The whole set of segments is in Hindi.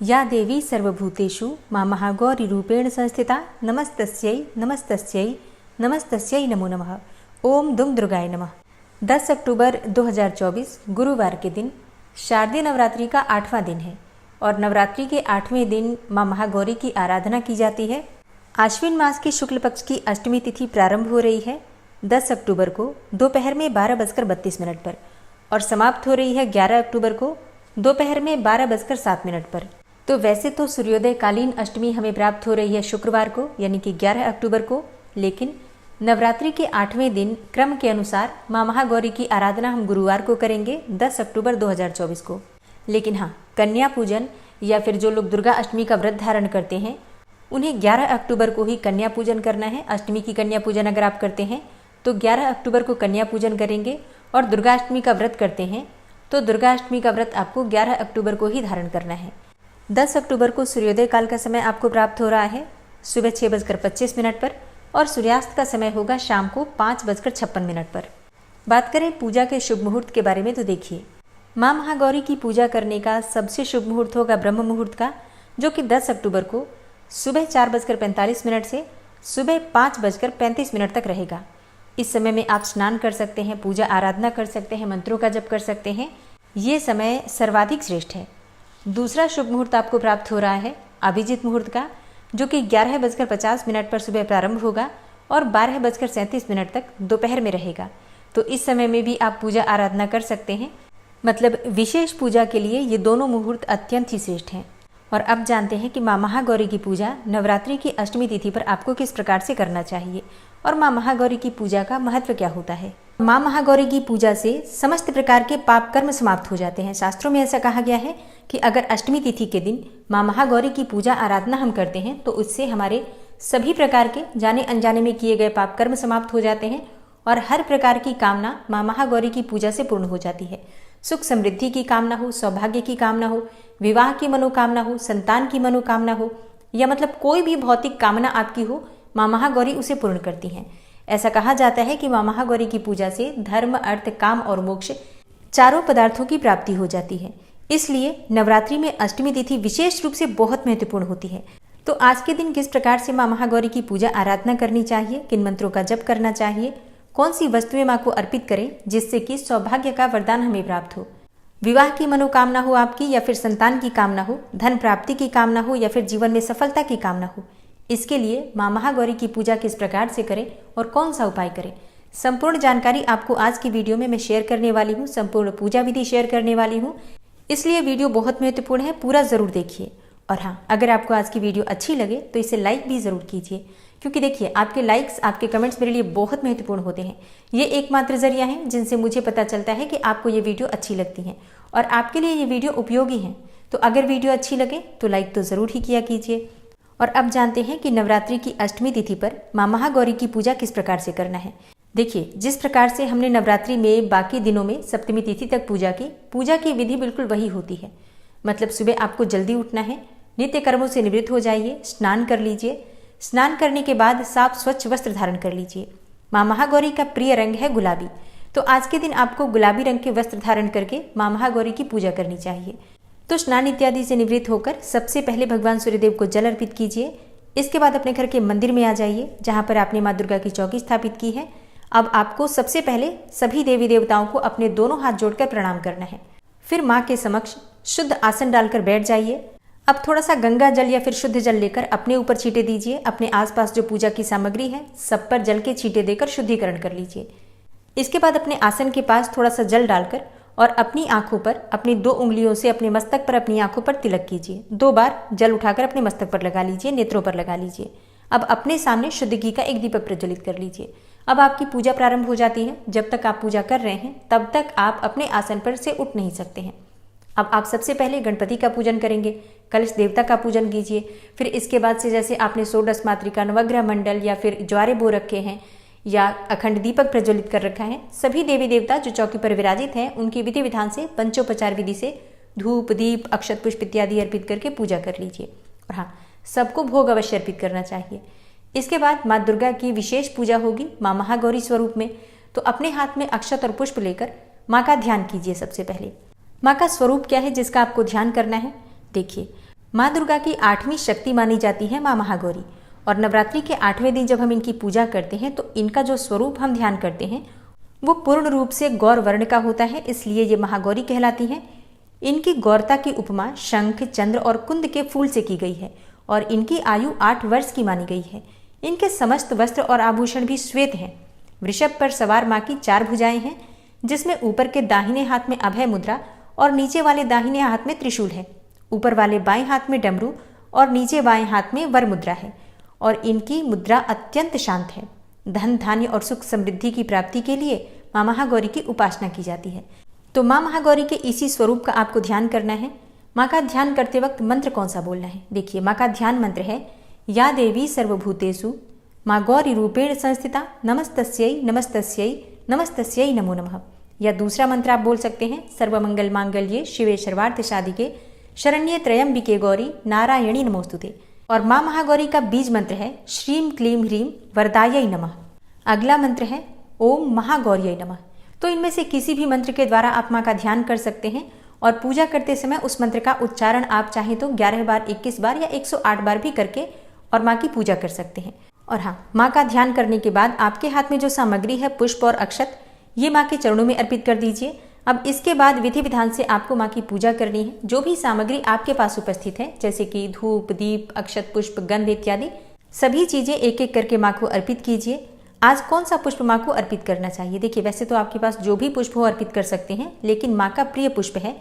या देवी सर्वभूतेषु मां महागौरीरूपेण संस्थिता नमस्तस्यै नमस्तस्यै नमस्तस्यै नमो नमः। ओम दुम दुर्गाय नमः। 10 अक्टूबर 2024 गुरुवार के दिन शारदीय नवरात्रि का 8वां दिन है और नवरात्रि के 8वें दिन मां महागौरी की आराधना की जाती है। आश्विन मास की शुक्ल पक्ष की अष्टमी तिथि प्रारंभ हो रही है 10 अक्टूबर को दोपहर में 12:32 पर और समाप्त हो रही है 11 अक्टूबर को दोपहर में 12:07 पर। तो वैसे तो सूर्योदय कालीन अष्टमी हमें प्राप्त हो रही है शुक्रवार को यानी कि 11 अक्टूबर को, लेकिन नवरात्रि के 8वें दिन क्रम के अनुसार मां महागौरी की आराधना हम गुरुवार को करेंगे 10 अक्टूबर 2024 को। लेकिन हाँ, कन्या पूजन या फिर जो लोग दुर्गा अष्टमी का व्रत धारण करते हैं उन्हें 11 अक्टूबर को ही कन्या पूजन करना है। अष्टमी की कन्या पूजन अगर आप करते हैं तो 11 अक्टूबर को कन्या पूजन करेंगे और दुर्गा अष्टमी का व्रत करते हैं तो दुर्गा अष्टमी का व्रत आपको 11 अक्टूबर को ही धारण करना है। 10 अक्टूबर को सूर्योदय काल का समय आपको प्राप्त हो रहा है सुबह 6:25 पर और सूर्यास्त का समय होगा शाम को 5:56 पर। बात करें पूजा के शुभ मुहूर्त के बारे में तो देखिए, मां महागौरी की पूजा करने का सबसे शुभ मुहूर्त होगा ब्रह्म मुहूर्त का, जो कि 10 अक्टूबर को सुबह 4:45 से सुबह 5:35 तक रहेगा। इस समय में आप स्नान कर सकते हैं, पूजा आराधना कर सकते हैं, मंत्रों का जप कर सकते हैं। ये समय सर्वाधिक श्रेष्ठ है। दूसरा शुभ मुहूर्त आपको प्राप्त हो रहा है अभिजीत मुहूर्त का, जो कि 11:50 पर सुबह प्रारंभ होगा और 12:37 तक दोपहर में रहेगा। तो इस समय में भी आप पूजा आराधना कर सकते हैं। मतलब विशेष पूजा के लिए ये दोनों मुहूर्त अत्यंत ही श्रेष्ठ हैं। और अब जानते हैं कि मां महागौरी की पूजा नवरात्रि की अष्टमी तिथि पर आपको किस प्रकार से करना चाहिए और मां महागौरी की पूजा का महत्व क्या होता है। मां महागौरी की पूजा से समस्त प्रकार के पाप कर्म समाप्त हो जाते हैं। शास्त्रों में ऐसा कहा गया है कि अगर अष्टमी तिथि के दिन मां महागौरी की पूजा आराधना हम करते हैं तो उससे हमारे सभी प्रकार के जाने अनजाने में किए गए पाप कर्म समाप्त हो जाते हैं और हर प्रकार की कामना मां महागौरी की पूजा से पूर्ण हो जाती है। सुख समृद्धि की कामना हो, सौभाग्य की कामना हो, विवाह की मनोकामना हो, संतान की मनोकामना हो या मतलब कोई भी भौतिक कामना आपकी हो, मां महागौरी उसे पूर्ण करती हैं। ऐसा कहा जाता है कि मां महागौरी की पूजा से धर्म, अर्थ, काम और मोक्ष चारों पदार्थों की प्राप्ति हो जाती है। इसलिए नवरात्रि में अष्टमी तिथि विशेष रूप से बहुत महत्वपूर्ण होती है। तो आज के दिन किस प्रकार से मां महागौरी की पूजा आराधना करनी चाहिए, किन मंत्रों का जप करना चाहिए, कौन सी वस्तुएं मां को अर्पित करें जिससे कि सौभाग्य का वरदान हमें प्राप्त हो, विवाह की मनोकामना हो आपकी या फिर संतान की कामना हो, धन प्राप्ति की कामना हो या फिर जीवन में सफलता की कामना हो, इसके लिए मां महागौरी की पूजा किस प्रकार से करें और कौन सा उपाय करें, संपूर्ण जानकारी आपको आज की वीडियो में मैं शेयर करने वाली हूँ। संपूर्ण पूजा विधि शेयर करने वाली हूँ, इसलिए वीडियो बहुत महत्वपूर्ण है, पूरा जरूर देखिए। और हाँ, अगर आपको आज की वीडियो अच्छी लगे तो इसे लाइक भी जरूर कीजिए, क्योंकि देखिए आपके लाइक्स, आपके कमेंट्स मेरे लिए बहुत महत्वपूर्ण होते हैं। ये एकमात्र जरिया है जिनसे मुझे पता चलता है कि आपको ये वीडियो अच्छी लगती है और आपके लिए ये वीडियो उपयोगी है। तो अगर वीडियो अच्छी लगे तो लाइक तो ज़रूर ही किया कीजिए। और अब जानते हैं कि नवरात्रि की अष्टमी तिथि पर मां महागौरी की पूजा किस प्रकार से करना है। देखिए, जिस प्रकार से हमने नवरात्रि में बाकी दिनों में सप्तमी तिथि तक पूजा की विधि बिल्कुल वही होती है। मतलब सुबह आपको जल्दी उठना है, नित्य कर्मों से निवृत्त हो जाइए, स्नान कर लीजिए। स्नान करने के बाद साफ स्वच्छ वस्त्र धारण कर लीजिए। मां महागौरी का प्रिय रंग है गुलाबी, तो आज के दिन आपको गुलाबी रंग के वस्त्र धारण करके मां महागौरी की पूजा करनी चाहिए। तो स्नान इत्यादि से निवृत्त होकर सबसे पहले भगवान सूर्यदेव को जल अर्पित कीजिए। इसके बाद अपने घर के मंदिर में आ जाइए जहां पर आपने मां दुर्गा की चौकी स्थापित की है। अब आपको सबसे पहले सभी देवी देवताओं को अपने दोनों हाथ जोड़कर प्रणाम करना है। फिर मां के समक्ष शुद्ध आसन डालकर बैठ जाइए। अब थोड़ा सा गंगा जल या फिर शुद्ध जल लेकर अपने ऊपर छींटे दीजिए। अपने आसपास जो पूजा की सामग्री है सब पर जल के छींटे देकर शुद्धिकरण कर लीजिए। इसके बाद अपने आसन के पास थोड़ा सा जल डालकर और अपनी आंखों पर अपनी 2 उंगलियों से अपने मस्तक पर अपनी आंखों पर तिलक कीजिए। 2 बार जल उठाकर अपने मस्तक पर लगा लीजिए, नेत्रों पर लगा लीजिए। अब अपने सामने शुद्ध घी का एक दीपक प्रज्वलित कर लीजिए। अब आपकी पूजा प्रारंभ हो जाती है। जब तक आप पूजा कर रहे हैं तब तक आप अपने आसन पर से उठ नहीं सकते हैं। अब आप सबसे पहले गणपति का पूजन करेंगे, कलश देवता का पूजन कीजिए। फिर इसके बाद से जैसे आपने षोडश मातृका, नवग्रह मंडल या फिर ज्वारे बो रखे हैं या अखंड दीपक प्रज्वलित कर रखा है, सभी देवी देवता जो चौकी पर विराजित हैं उनकी विधि विधान से पंचोपचार विधि से धूप, दीप, अक्षत पुष्प इत्यादि अर्पित करके पूजा कर लीजिए। और हाँ, सबको भोग अवश्य अर्पित करना चाहिए। इसके बाद माँ दुर्गा की विशेष पूजा होगी माँ महागौरी स्वरूप में। तो अपने हाथ में अक्षत और पुष्प लेकर माँ का ध्यान कीजिए। सबसे पहले माँ का स्वरूप क्या है जिसका आपको ध्यान करना है। देखिए, माँ दुर्गा की 8वीं शक्ति मानी जाती है माँ महागौरी। और नवरात्रि के 8वें दिन जब हम इनकी पूजा करते हैं तो इनका जो स्वरूप हम ध्यान करते हैं वो पूर्ण रूप से गौर वर्ण का होता है, इसलिए ये महागौरी कहलाती हैं। इनकी गौरता की उपमा शंख, चंद्र और कुंद के फूल से की गई है और इनकी आयु 8 वर्ष की मानी गई है। इनके समस्त वस्त्र और आभूषण भी श्वेत हैं। वृषभ पर सवार माँ की 4 भुजाएं हैं, जिसमें ऊपर के दाहिने हाथ में अभय मुद्रा और नीचे वाले दाहिने हाथ में त्रिशूल है। ऊपर वाले बाएं हाथ में डमरू और नीचे बाएं हाथ में वर मुद्रा है और इनकी मुद्रा अत्यंत शांत है। धन, धान्य और सुख समृद्धि की प्राप्ति के लिए माँ महागौरी की उपासना की जाती है। तो माँ महागौरी के इसी स्वरूप का आपको ध्यान करना है। माँ का ध्यान करते वक्त मंत्र कौन सा बोलना है? देखिए, माँ का ध्यान मंत्र है या देवी सर्वभूतेषु माँ गौरी रूपेण संस्थिता नमस्तस्यै नमस्तस्यै नमस्तस्यै नमो नमः। या दूसरा मंत्र आप बोल सकते हैं सर्वमंगल मांगल्ये शिवे सर्वार्थ साधिके शरण्ये त्र्यंबिके गौरी नारायणी नमोस्तुते। और माँ महागौरी का बीज मंत्र है श्रीम क्लीम ह्रीम वरदायै नमः। अगला मंत्र है ओम महागौर्यै नमः। तो इनमें से किसी भी मंत्र के द्वारा आप माँ का ध्यान कर सकते हैं और पूजा करते समय उस मंत्र का उच्चारण आप चाहें तो 11 बार, 21 बार या 108 बार भी करके और माँ की पूजा कर सकते हैं। और हाँ, माँ का ध्यान करने के बाद आपके हाथ में जो सामग्री है पुष्प और अक्षत, ये माँ के चरणों में अर्पित कर दीजिए। अब इसके बाद विधि विधान से आपको माँ की पूजा करनी है। जो भी सामग्री आपके पास उपस्थित है जैसे कि धूप, दीप, अक्षत, पुष्प, गंध इत्यादि सभी चीजें एक एक करके माँ को अर्पित कीजिए। आज कौन सा पुष्प माँ को अर्पित करना चाहिए? देखिए, वैसे तो आपके पास जो भी पुष्प हो अर्पित कर सकते हैं, लेकिन माँ का प्रिय पुष्प है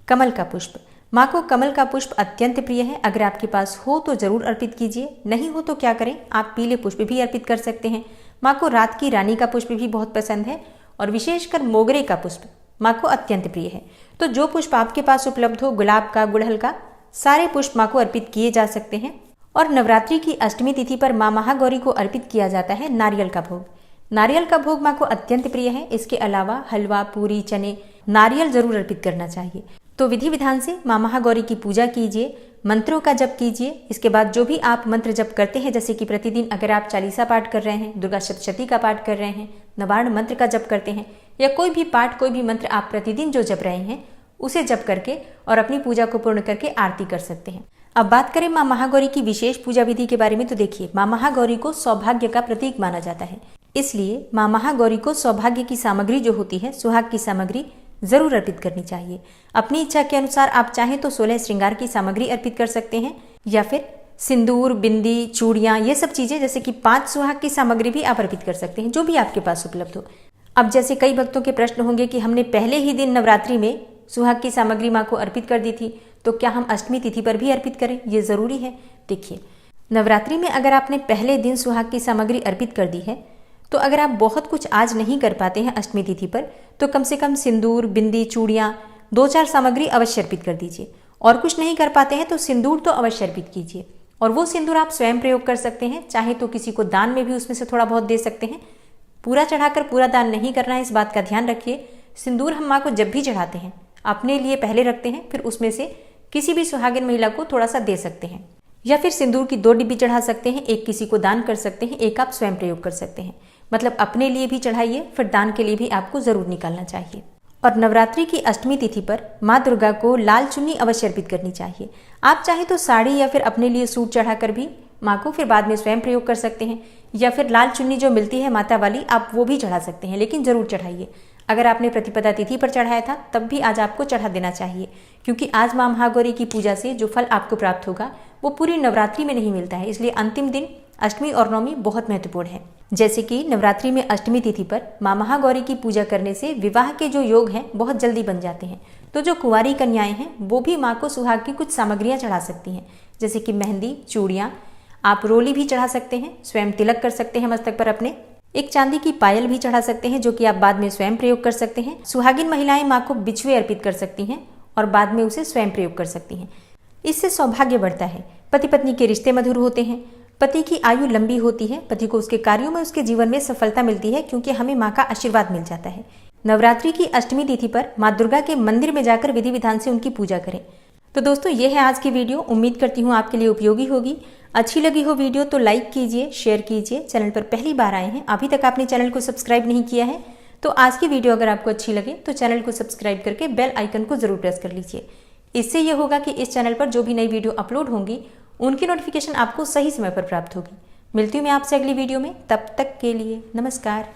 कमल का पुष्प। माँ को कमल का पुष्प अत्यंत प्रिय है। अगर आपके पास हो तो जरूर अर्पित कीजिए, नहीं हो तो क्या करें, आप पीले पुष्प भी अर्पित कर सकते हैं। माँ को रात की रानी का पुष्प भी बहुत पसंद है और विशेषकर मोगरे का पुष्प माँ को अत्यंत प्रिय है। तो जो पुष्प आपके पास उपलब्ध हो, गुलाब का, गुड़हल का, सारे पुष्प माँ को अर्पित किए जा सकते हैं। और नवरात्रि की अष्टमी तिथि पर माँ महागौरी को अर्पित किया जाता है नारियल का भोग। नारियल का भोग माँ को अत्यंत प्रिय है। इसके अलावा हलवा, पूरी, चने, नारियल जरूर अर्पित करना चाहिए। तो विधि विधान से माँ महागौरी की पूजा कीजिए, मंत्रों का जप कीजिए। इसके बाद जो भी आप मंत्र जप करते हैं, जैसे कि प्रतिदिन अगर आप चालीसा पाठ कर रहे हैं, दुर्गा सप्तशती का पाठ कर रहे हैं, नवार्ण मंत्र का जप करते हैं या कोई भी पाठ, कोई भी मंत्र आप प्रतिदिन जो जप रहे हैं उसे जप करके और अपनी पूजा को पूर्ण करके आरती कर सकते हैं। अब बात करें माँ महागौरी की विशेष पूजा विधि के बारे में, तो देखिए, माँ महागौरी को सौभाग्य का प्रतीक माना जाता है। इसलिए माँ महागौरी को सौभाग्य की सामग्री जो होती है, सुहाग की सामग्री जरूर अर्पित करनी चाहिए। अपनी इच्छा के अनुसार आप चाहें तो 16 श्रृंगार की सामग्री अर्पित कर सकते हैं या फिर सिंदूर, बिंदी, चूड़ियां, ये सब चीजें जैसे कि 5 सुहाग की सामग्री भी आप अर्पित कर सकते हैं, जो भी आपके पास उपलब्ध हो। अब जैसे कई भक्तों के प्रश्न होंगे कि हमने पहले ही दिन नवरात्रि में सुहाग की सामग्री माँ को अर्पित कर दी थी, तो क्या हम अष्टमी तिथि पर भी अर्पित करें? ये जरूरी है। देखिए, नवरात्रि में अगर आपने पहले दिन सुहाग की सामग्री अर्पित कर दी है तो अगर आप बहुत कुछ आज नहीं कर पाते हैं अष्टमी तिथि पर, तो कम से कम सिंदूर, बिंदी, चूड़ियां, 2-4 सामग्री अवश्य अर्पित कर दीजिए। और कुछ नहीं कर पाते हैं तो सिंदूर तो अवश्य अर्पित कीजिए। और वो सिंदूर आप स्वयं प्रयोग कर सकते हैं, चाहे तो किसी को दान में भी उसमें से थोड़ा बहुत दे सकते हैं। पूरा चढ़ाकर पूरा दान नहीं करना है, इस बात का ध्यान रखिए। सिंदूर हम माँ को जब भी चढ़ाते हैं अपने लिए पहले रखते हैं, फिर उसमें से किसी भी सुहागिन महिला को थोड़ा सा दे सकते हैं। या फिर सिंदूर की 2 डिब्बी चढ़ा सकते हैं, एक किसी को दान कर सकते हैं, एक आप स्वयं प्रयोग कर सकते हैं। मतलब अपने लिए भी चढ़ाइए, फिर दान के लिए भी आपको जरूर निकालना चाहिए। और नवरात्रि की अष्टमी तिथि पर माँ दुर्गा को लाल चुन्नी अवश्य अर्पित करनी चाहिए। आप चाहे तो साड़ी या फिर अपने लिए सूट चढ़ाकर भी माँ को फिर बाद में स्वयं प्रयोग कर सकते हैं, या फिर लाल चुन्नी जो मिलती है माता वाली, आप वो भी चढ़ा सकते हैं, लेकिन जरूर चढ़ाइए। अगर आपने प्रतिपदा तिथि पर चढ़ाया था तब भी आज आपको चढ़ा देना चाहिए, क्योंकि आज माँ महागौरी की पूजा से जो फल आपको प्राप्त होगा वो पूरी नवरात्रि में नहीं मिलता है। इसलिए अंतिम दिन अष्टमी और नवमी बहुत महत्वपूर्ण है। जैसे कि नवरात्रि में अष्टमी तिथि पर माँ महागौरी की पूजा करने से विवाह के जो योग हैं बहुत जल्दी बन जाते हैं। तो जो कुंवारी कन्याएं हैं वो भी माँ को सुहाग की कुछ सामग्रियां चढ़ा सकती हैं, जैसे कि मेहंदी, चूड़ियाँ, आप रोली भी चढ़ा सकते हैं, स्वयं तिलक कर सकते हैं मस्तक पर अपने, एक चांदी की पायल भी चढ़ा सकते हैं जो कि आप बाद में स्वयं प्रयोग कर सकते हैं। सुहागिन महिलाएं माँ को बिछुए अर्पित कर सकती हैं और बाद में उसे स्वयं प्रयोग कर सकती हैं। इससे सौभाग्य बढ़ता है, पति पत्नी के रिश्ते मधुर होते हैं, पति की आयु लंबी होती है, पति को उसके कार्यों में, उसके जीवन में सफलता मिलती है, क्योंकि हमें माँ का आशीर्वाद मिल जाता है। नवरात्रि की अष्टमी तिथि पर माँ दुर्गा के मंदिर में जाकर विधि विधान से उनकी पूजा करें। तो दोस्तों, ये है आज की वीडियो। उम्मीद करती हूँ आपके लिए उपयोगी होगी। अच्छी लगी हो वीडियो तो लाइक कीजिए, शेयर कीजिए। चैनल पर पहली बार आए हैं, अभी तक आपने चैनल को सब्सक्राइब नहीं किया है, तो आज की वीडियो अगर आपको अच्छी लगे तो चैनल को सब्सक्राइब करके बेल आइकन को जरूर प्रेस कर लीजिए। इससे यह होगा कि इस चैनल पर जो भी नई वीडियो अपलोड होंगी उनकी नोटिफिकेशन आपको सही समय पर प्राप्त होगी। मिलती हूँ मैं आपसे अगली वीडियो में, तब तक के लिए नमस्कार।